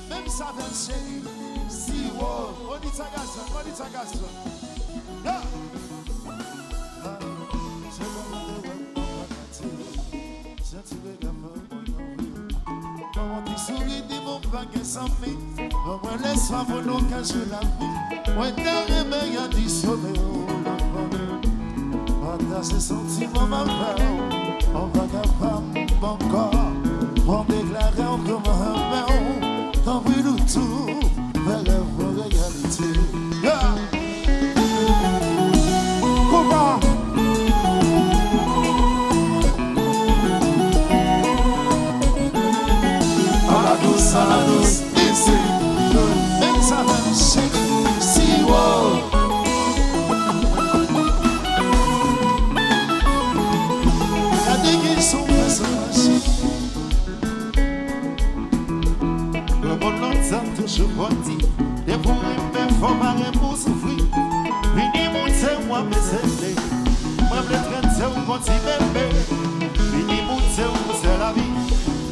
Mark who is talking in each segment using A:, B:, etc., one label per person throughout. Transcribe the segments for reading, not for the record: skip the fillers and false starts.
A: Même ça va chérie. Si wow, on dit ça garçon, on dit ça garçon. Yeah. Comment tu souris dit mon baguette sans vie. Comment laisse pas mon nom quand je la vie. Ouais, t'as réveillé à du sommeil. Partager sentiments ma peur. On va capable mon corps. On déclarer encore ma main. T'en veux nous tout. Vers la vraie réalité. Yeah. Comment? À la douce, ici. Même ça va chérie. Si wow. Son personnage. Le bon entend toujours grandi. Des pour aimer, faut marrer pour souffrir. Vini monter, moi me céder. Moi me traiter ou continuer bébé. Vini monter ou c'est la vie.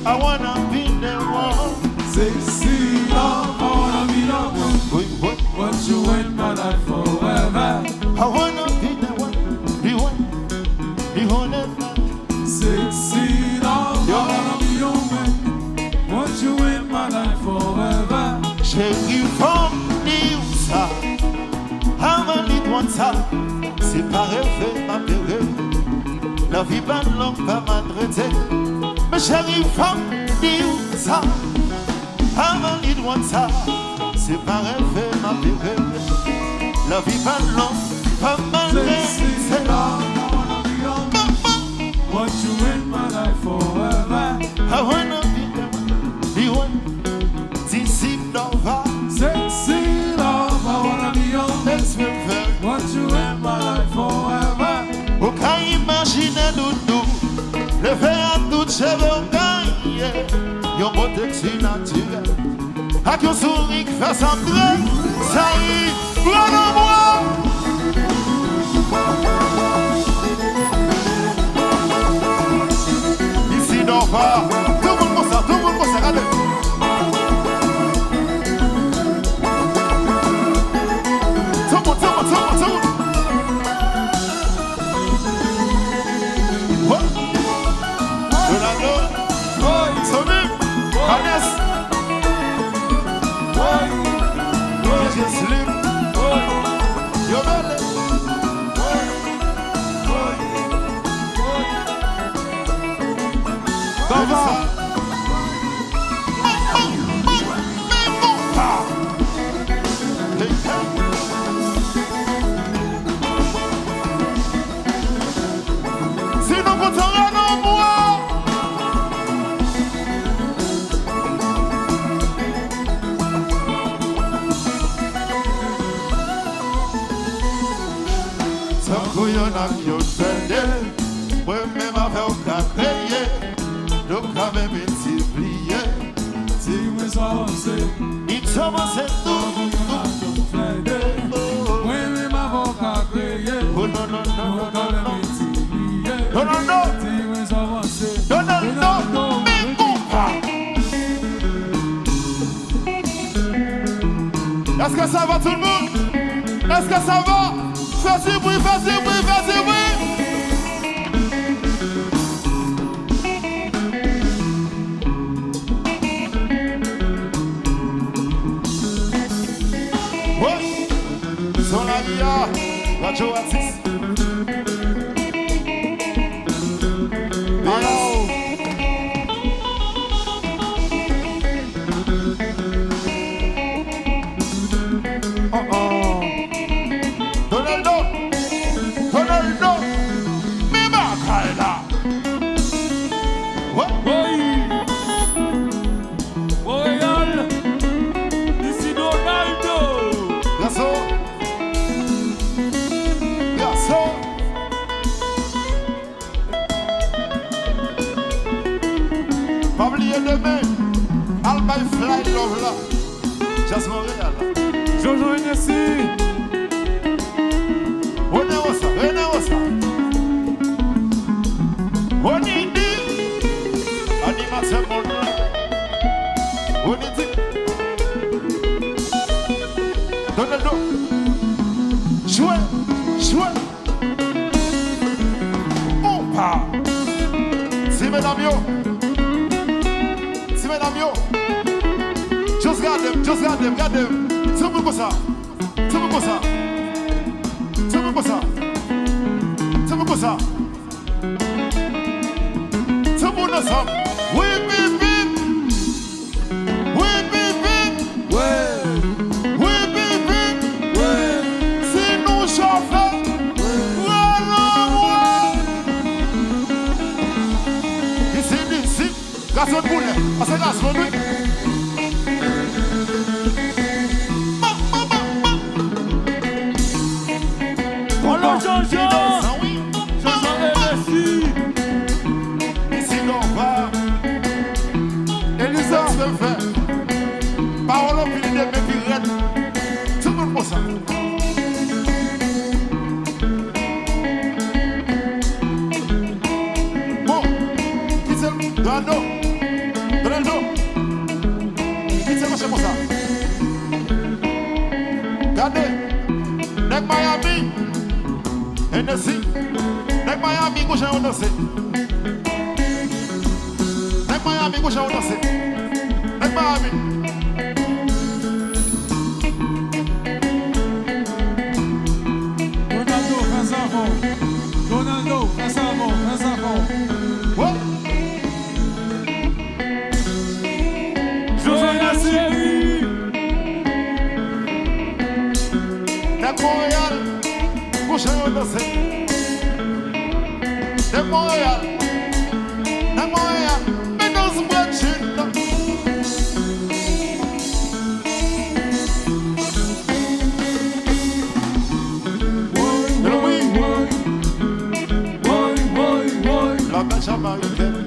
A: I wanna be the one.
B: Sexy love, I wanna be the one. Want you in my life forever.
A: I wanna be the one, the one, the one that
B: sexy love, I wanna be your man. Want you in my life forever.
A: Chérie, femme, dis ça. Avant de toi ça, c'est pas rêver, ma belle. La vie pas longue, pas maltraitée. Mais chérie, femme, dis ça. Avant de toi ça, c'est pas rêver, ma belle. La vie pas longue, pas maltraitée.
B: Want you in my life forever.
A: I wanna be the one, d'ici d'envers.
B: Sexy love, I wanna be your man. Want you in my life forever.
A: Aucun imaginer doudou, le faire à toutes cheveux gagne. Yon protection naturelle, avec yon souris qui fait sembler. Ça y est, prenez-moi. Tout le monde ça, regardez. Tout le monde. Ronaldo, Sony, Hannes, DJ Slim, Yobele. Sinon, vous t'aurez non moi. Sans couillon à qui on fait, moi-même avec aucun créé. Donc, quand même, multiplié.
B: Si vous avancez,
A: il commence tout.
B: Oui, mais ma voix a créé.
A: Oh non, non, non, non, non, non. Non, non, non.
B: Si vous avancez,
A: Non, non, non. Mais pourquoi? Est-ce que ça va tout le monde? Est-ce que ça va? Fais du bruit, fais du bruit, fais du bruit. Radio Atis. Donaldo, Mima Kaila. What?
B: Royal, ici Donaldo.
A: Pas oublier demain, Albay Fly Love là, Jazz Montréal.
B: Jojo Inessi.
A: Venez au ça. Venez, animation monde là. On est dit. Donaldo. Jouez. On part. Si mesdames yo. Just got them. C'est bon comme ça. Tout le monde ensemble. Oui, bip, bip. Si nous chauffons, Ici. Garçon de boule. C'est garçon de boule. Parole au fil de mes pirettes. Tout le monde pour ça. Bon, qui c'est le dos? Donaldo. Qui c'est le pour ça? Regardez. Nèg Miami. Hennessy. Nèg Miami, gauche à danser. Nèg Miami, gauche à danser. Nèg Miami.
B: Donaldo, fais avant.
A: Ouais.
B: Joël Chérie.
A: Nèg Montréal, gauche à danser. Nèg Montréal, mais dans ce bois de chine. La belle jamaïcaine.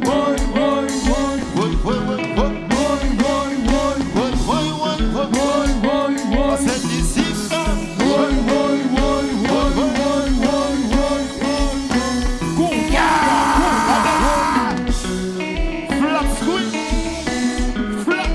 A: C'est d'ici. Flat squeeze. Flat.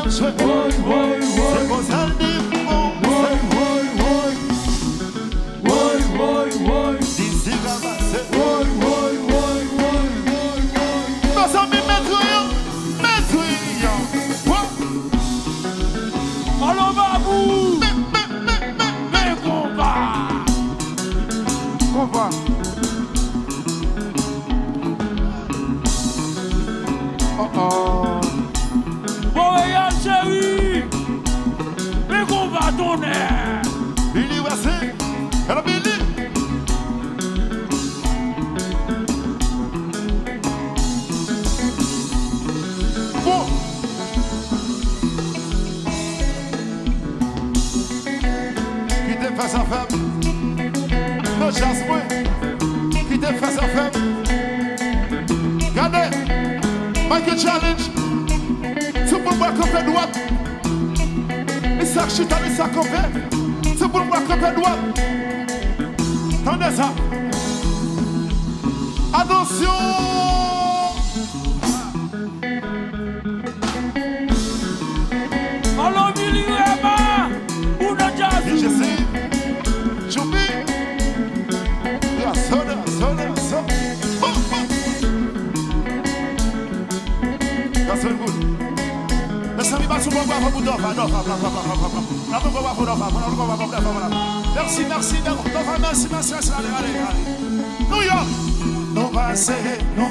A: D'ici comme je c'est pour ça le démon. D'ici là-bas, c'est pas ça, mais maître.
B: Allô, Babou. Mais combat. Montréal chérie, mais qu'on va donner.
A: Billy Wassé, hello Billy. Bon. Qui te fait sa femme? Non, chasse-moi. Qui te fait sa femme? Regardez, Michael Challenge. C'est pour moi qu'on fait droite. Les sacs chita, les sacs qu'on fait. C'est pour moi qu'on fait droite. Attendez ça. Attention.
B: Allô, Billy Rema. Ou le jazz.
A: Je sais. Choupi. Soda. That's very good. Laissez-moi passer pour voir vous d'offre. Merci. Allez. New York. Nous passer New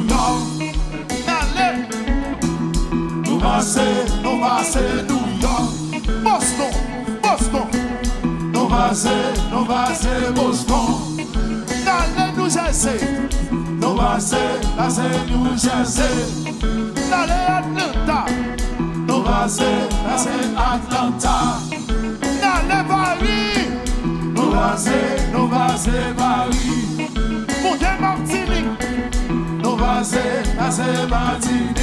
A: York. Allez. Nous passer New York. Boston. Nous passer Boston. Allez, New Jersey. Nous passer New Jersey. Allez, Atlanta. Nous passer Atlanta. Allez, Paris. Nous
B: nous passer Paris.
A: Montez Martinique,
B: Nous passer Martinique.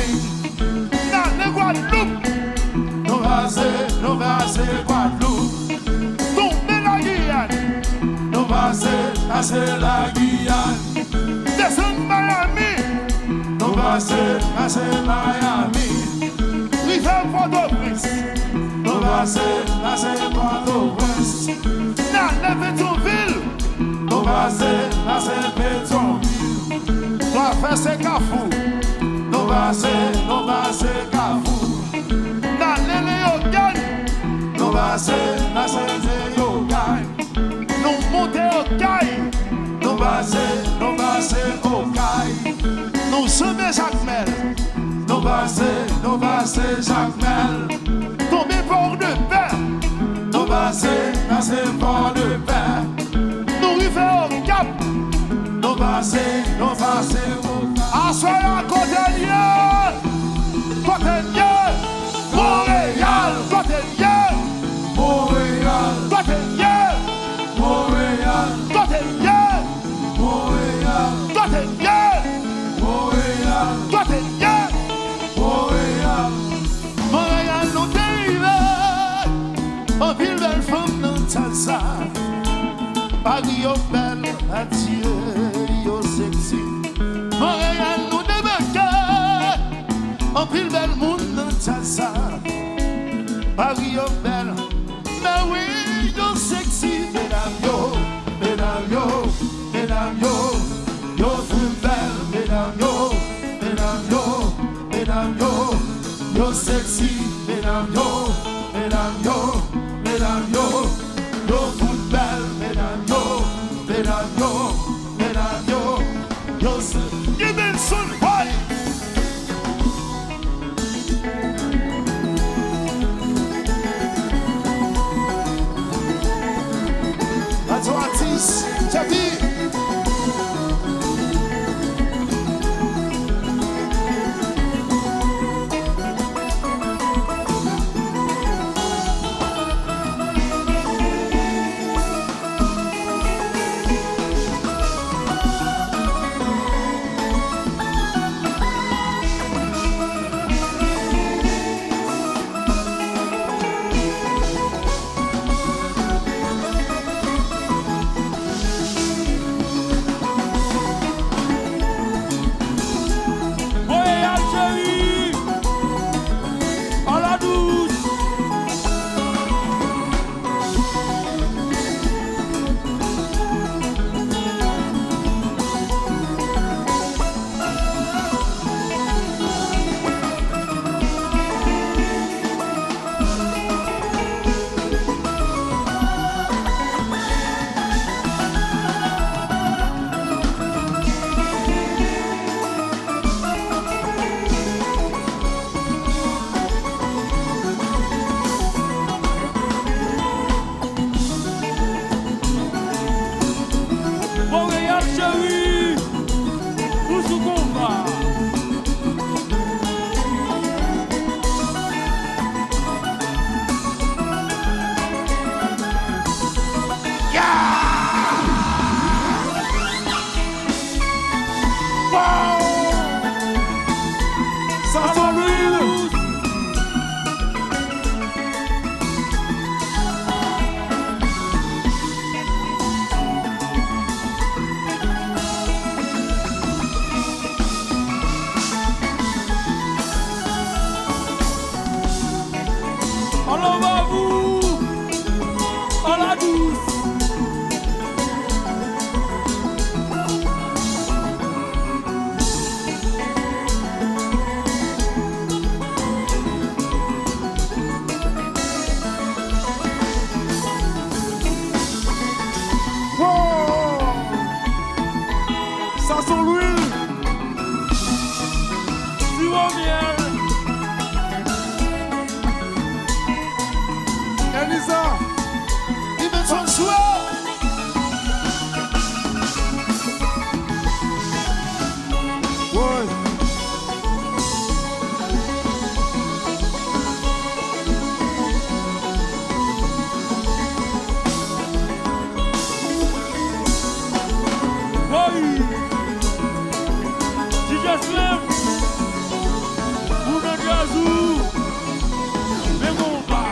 A: dans les Guadeloupe,
B: Nous passer Guadeloupe.
A: tomber la Guyane,
B: Nous passer la Guyane.
A: descendre Miami,
B: Nous passer Miami.
A: river Port-au-Prince,
B: Nous passer Port-au-Prince.
A: dans les Pétionville,
B: Nous passer Pétionville.
A: doit faire ses Carrefour,
B: Nous passer Carrefour.
A: dans les Léogane,
B: Nous passer Yogan.
A: nous monter au Caille,
B: Nous passer au Caille.
A: nous semer Jacmel,
B: Nous passer Jacmel.
A: tomber Port-de-Paix,
B: Nous passer Port-de-Paix.
A: nous river au Cap,
B: Nous passer au Cap.
A: asseoir à Côte-Lieu, Montréal, Côte-Lieu,
B: Montréal.
A: Côte-Lieu,
B: Montréal.
A: Côte-Lieu,
B: Montréal.
A: Côte-Lieu,
B: Montréal.
A: Côte-Lieu.
B: Montréal.
A: Montréal nous dérive, en ville belle femme dans salsa. Paris yo belle, adieu, yo sexy. Montréal nous débarque, en ville belle monde dans salsa. Paris yo belle, mais oui, yo sexy. Mesdames yo,
B: Mesdames yo, mesdames yo, yo plus belle, mesdames yo, mesdames yo, mesdames yo, yo sexy, mesdames yo, mesdames yo, mesdames yo, yo plus belle, mesdames yo, mesdames yo, mesdames yo, yo sexy.
A: give me some fight. Atlantis, Javi.
B: Oui. DJ Slim. Pour le gazou. Mais bon, combat.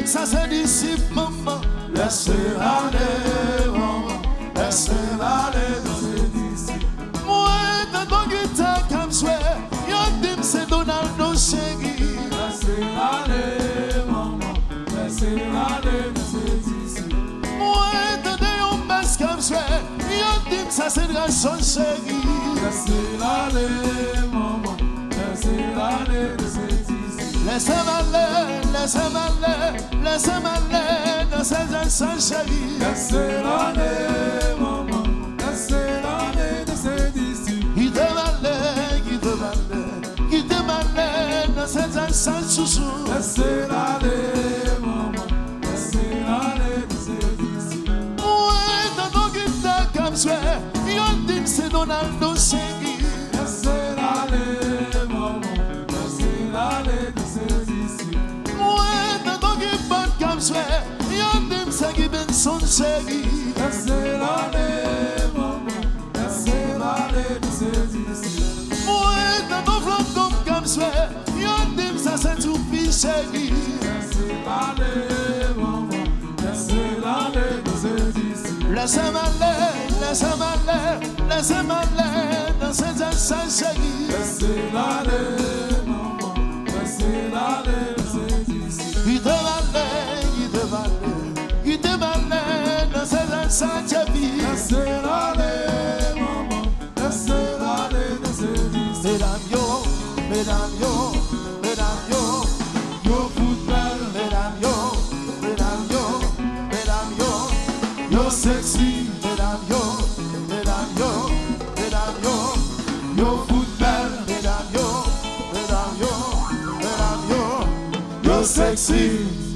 A: Ça c'est disciple, maman.
B: Laissez aller, maman. Laissez aller dans ses disciples.
A: Moi, dans ton guitare comme souhait, yon dim c'est Donaldo chéri.
B: Laissez aller, maman. Laissez aller dans ses disciples.
A: Moi, dans yon basse comme souhait, yon dim ça c'est Grayson chéri.
B: Laissez aller, maman. Laissez aller dans ses disciples.
A: Laissez-moi aller, dans ces instants chéris.
B: Laissez aller, maman, laissez aller dans ses disciples.
A: Il demande dans ces instants chouchou.
B: Laissez aller, maman, laissez aller dans ses disciples.
A: Ouais, dans nos guitares comme ça, yon dit c'est Donaldo chéri.
B: Laissez aller, maman, laissez aller dans ses disciples.
A: Yon dim sa ki ben son chéri.
B: Laissez aller, maman. Laissez aller dans ses disciples.
A: Moi, dans ton flanc comme ça, yon dim sa c'est tout fille chéri.
B: Laissez aller, maman. Laissez aller dans ses disciples.
A: Laissez-moi aller dans ces instants chéri.
B: Laissez aller, maman. Laissez aller dans ses disciples.
A: Il demande dans ces instants chéri.
B: Laissez aller, maman. Laissez aller dans ses disciples.
A: Mesdames yo,
B: yo football.
A: mesdames yo,
B: yo sexy.
A: mesdames yo,
B: yo football.
A: mesdames yo,
B: yo sexy.